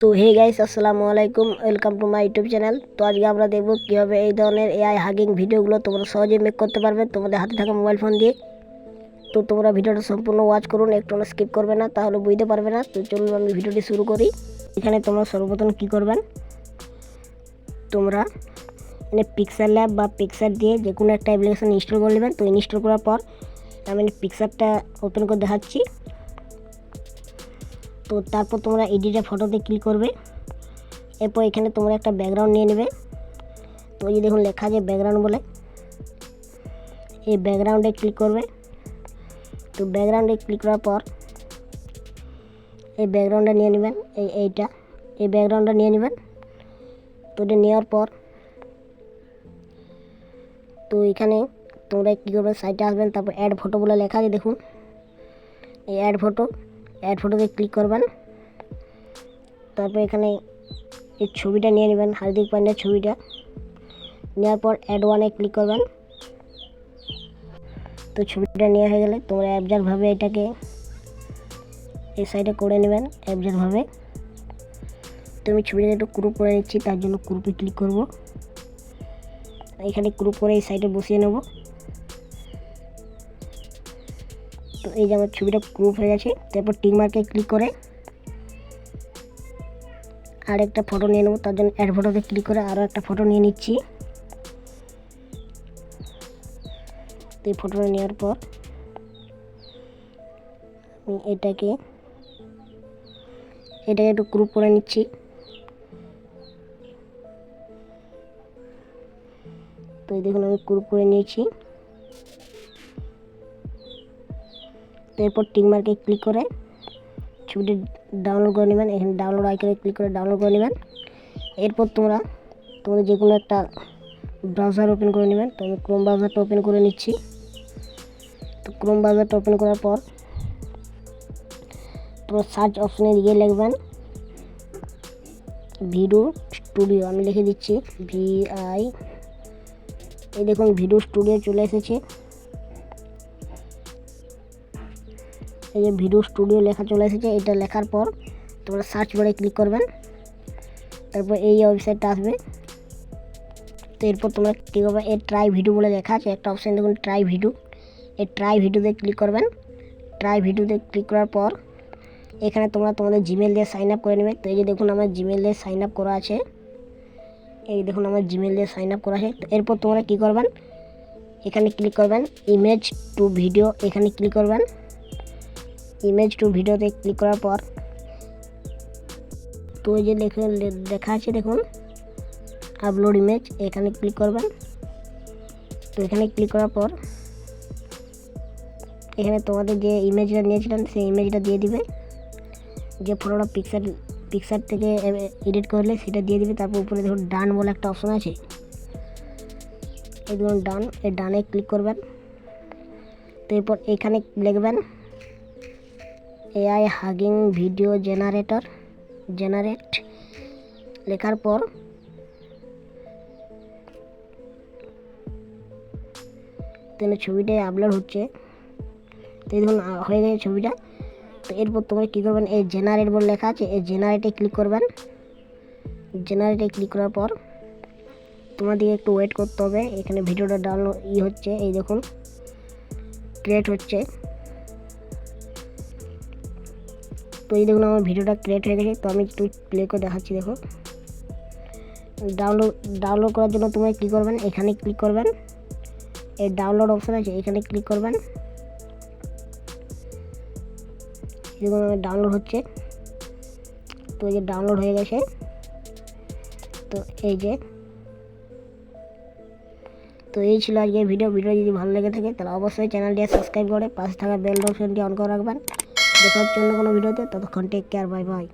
তো hey guys, আসসালামু আলাইকুম, welcome to my YouTube channel. তো আজকে আমরা দেখব কীভাবে এই ধরনের এআই হাগিং ভিডিওগুলো তোমরা সহজেই মেক করতে পারবে তোমাদের হাতে থাকা মোবাইল ফোন দিয়ে। তো তোমরা ভিডিওটা সম্পূর্ণ ওয়াচ করুন, একটু স্কিপ করবে না, তাহলে বুঝতে পারবে না। তো চলুন আমি ভিডিওটি শুরু করি। এখানে তোমরা সর্বপ্রথম কী করবেন, তোমরা এখানে পিক্সেল ল্যাব বা পিক্সার দিয়ে যে কোনো একটা অ্যাপ্লিকেশন ইনস্টল করে নেবেন। তো ইনস্টল করার পর আমি পিক্সারটা ওপেন করে দেখাচ্ছি। তো তারপর তোমরা এডিটে ফটোতে ক্লিক করবে। এরপর এখানে তোমরা একটা ব্যাকগ্রাউন্ড নিয়ে নেবে। তো এই যে দেখুন লেখা আছে ব্যাকগ্রাউন্ড বলে, এই ব্যাকগ্রাউন্ডে ক্লিক করবে। তো ব্যাকগ্রাউন্ডে ক্লিক করার পর এই ব্যাকগ্রাউন্ডটা নিয়ে নেবেন, এই ব্যাকগ্রাউন্ডটা নিয়ে নেবেন। তো এটা নেওয়ার পর তো এখানে তোমরা কী করবেন, সাইটে আসবেন, তারপর অ্যাড ফটো বলে লেখা আছে দেখুন, এই অ্যাড ফটোতে ক্লিক করবেন। তারপর এখানে এই ছবিটা নিয়ে নেবেন, হার্দিক পান্ডিয়ার ছবিটা। নেওয়ার পর অ্যাড ওয়ানে ক্লিক করবেন। তো ছবিটা নেওয়া হয়ে গেলে তোমরা অ্যাবজার্ভভাবে এটাকে এই সাইডে করে নেবেন অ্যাবজার্ভভাবে। তো আমি ছবিটাকে একটু ক্রপ করে নিচ্ছি, তার জন্য ক্রপে ক্লিক করব। এখানে ক্রপ করে এই সাইডে বসিয়ে নেব। তো এই যে আমার ছবিটা ক্রপ হয়ে গেছে। তারপর টিক মার্কে ক্লিক করে আরেকটা ফটো নিয়ে নেব, তার জন্য অ্যাড ফটোতে ক্লিক করে আরও একটা ফটো নিয়ে নিচ্ছি। তো এই ফটোটা নেওয়ার পর আমি এটাকে একটু ক্রপ করে নিচ্ছি। তো এই দেখুন আমি ক্রপ করে নিয়েছি। তো এরপর টিক মার্কে ক্লিক করে ছবিটি ডাউনলোড করে নেবেন। এখানে ডাউনলোড আইকনে ক্লিক করে ডাউনলোড করে নেবেন। এরপর তোমাদের যে কোনো একটা ব্রাউজার ওপেন করে নেবেন। তো আমি ক্রোম ব্রাউজারটা ওপেন করে নিচ্ছি। তো ক্রোম ব্রাউজারটা ওপেন করার পর তোমরা সার্চ অপশনে গিয়ে লিখবেন ভিডিও স্টুডিও, আমি লিখে দিচ্ছি VI। এই দেখুন ভিডিও স্টুডিও চলে এসেছে। এই যে ভিডিও স্টুডিও লেখা চলে এসেছে। এটা লেখার পর তোমরা সার্চ বারে ক্লিক করবেন, তারপর এই ওয়েবসাইটটা আসবে। তো এরপর তোমরা কী করবে, এই ট্রাই ভিডিও বলে লেখা আছে একটা অপশান দেখুন, ট্রাই ভিডিও। এই ট্রাই ভিডিওতে ক্লিক করবেন। ট্রাই ভিডিওতে ক্লিক করার পর এখানে তোমরা তোমাদের জিমেল দিয়ে সাইন আপ করে নেবে। তো এই যে দেখুন আমার জিমেল দিয়ে সাইন আপ করা আছে, এই দেখুন আমার জিমেল দিয়ে সাইন আপ করা আছে। তো এরপর তোমরা কী করবেন, এখানে ক্লিক করবেন ইমেজ টু ভিডিও, এখানে ক্লিক করবেন। ইমেজ টু ভিডিওতে ক্লিক করার পর তো এই যে লেখা আছে দেখুন আপলোড ইমেজ, এখানে ক্লিক করবেন। তো এখানে ক্লিক করার পর এখানে তোমাদের যে ইমেজটা নিয়েছিলেন সেই ইমেজটা দিয়ে দিবে, যে ফটোটা পিকচার থেকে এডিট করলে সেটা দিয়ে দিবে। তারপর উপরে দেখুন ডান বলে একটা অপশন আছে, এই দেখুন ডান, এই ডানে ক্লিক করবেন। তো এরপর এখানে লিখবেন এআই হাগিং ভিডিও জেনারেট। লেখার পর ছবিটা আপলোড হচ্ছে। তো দেখুন হয়ে গেছে ছবিটা। তো এরপর তোমরা কী করবেন, এই জেনারেট বলে লেখা আছে, এই জেনারেটে ক্লিক করবেন। জেনারেটে ক্লিক করার পর তোমাদেরকে একটু ওয়েট করতে হবে। এখানে ভিডিওটা ডাউনলোড হচ্ছে, এই দেখুন ক্রিয়েট হচ্ছে। তো এই দেখুন আমার ভিডিওটা ক্রিয়েট হয়ে গেছে। তো আমি একটু প্লে করে দেখাচ্ছি, দেখো ডাউনলোড করার জন্য তোমরা কী করবেন, এখানে ক্লিক করবেন, এই ডাউনলোড অপশান আছে এখানে ক্লিক করবেন। দেখুন ডাউনলোড হচ্ছে। তো এই যে ডাউনলোড হয়ে গেছে। তো এই ছিল আজকের ভিডিও যদি ভালো লেগে থাকে তাহলে অবশ্যই চ্যানেলটি সাবস্ক্রাইব করে পাশে থাকা বেল অপশনটি অন করে রাখবেন। দেখা হচ্ছে অন্য কোনো ভিডিওতে, ততক্ষণ টেক কেয়ার, বাই বাই।